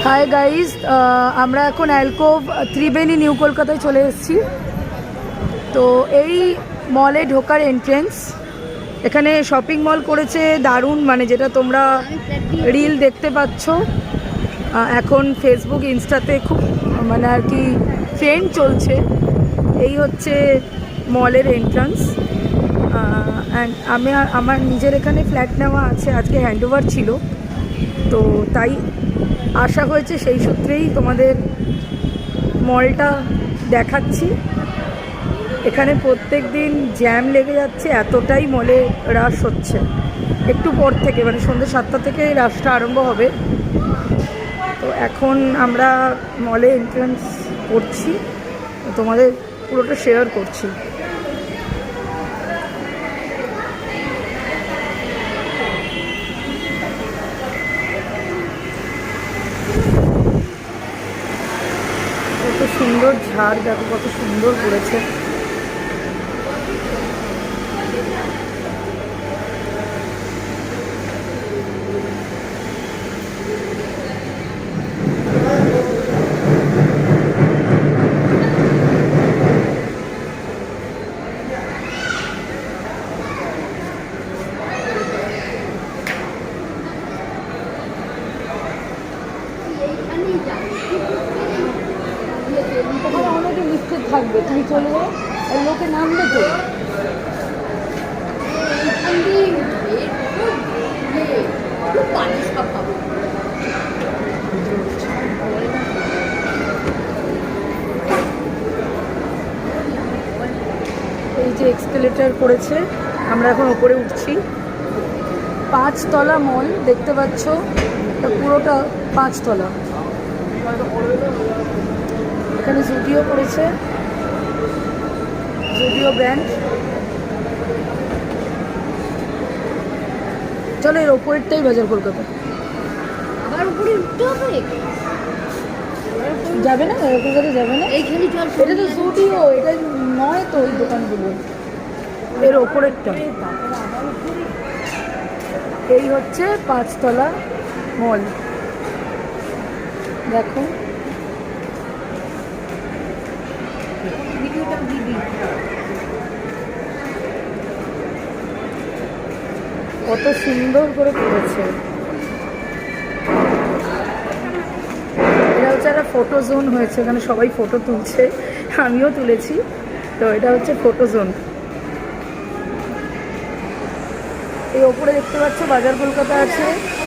Hi guys, আমরা এখন অ্যালকোভ Triveni new কলকাতায় চলে এসেছি। তো এই মলে ঢোকার এন্ট্রেন্স, এখানে শপিং মল করেছে দারুণ, মানে যেটা তোমরা রিল দেখতে পাচ্ছ এখন ফেসবুক ইনস্টাতে খুব মানে আর কি ট্রেন্ড চলছে। এই হচ্ছে মলের এন্ট্রান্স। অ্যান্ড আমার নিজের এখানে ফ্ল্যাট নেওয়া আছে, আজকে হ্যান্ডওভার ছিল, তো তাই আশা হয়েছে সেই সূত্রেই তোমাদের মলটা দেখাচ্ছি। এখানে প্রত্যেক দিন জ্যাম লেগে যাচ্ছে, এতটাই মলে রাশ হচ্ছে। একটু পর থেকে মানে সন্ধ্যে 7টা থেকে রাশটা আরম্ভ হবে। তো এখন আমরা মলে এন্ট্রান্স করছি, তোমাদের পুরোটা শেয়ার করছি। কত সুন্দর ঝাড়, দেখো কত সুন্দর করেছে। অনেকে লিফটে থাকবে, তুমি চলে যাও, আর লোকে নামবে তো। এই যে এক্সকেলেটর করেছে, আমরা এখন ওপরে উঠছি। 5 তলা মল দেখতে পাচ্ছ, এটা পুরোটা 5 তলা। এখানে জুডিও করেছে, জুডিও ব্র্যান্ড। চলো এর ওপরেরটাই বাজার কলকাতা। আবার উপরে উঠতে হবে? যাবে না কলকাতা, যাবে না এইখানে চল। এটা তো জুডিও, এটা নয় তো ওই দোকানগুলো। এর ওপরেরটা। এই হচ্ছে 5 তলা মল, দেখো। ভিডিওটা দিবি। কত সুন্দর করে করেছে। এটা হচ্ছে একটা ফটো জোন হয়েছে, এখানে সবাই ফটো তুলছে, আমিও তুলেছি। তো এটা হচ্ছে ফটো জোন। এই ওপরে দেখতে পাচ্ছ বাজার কলকাতা আছে।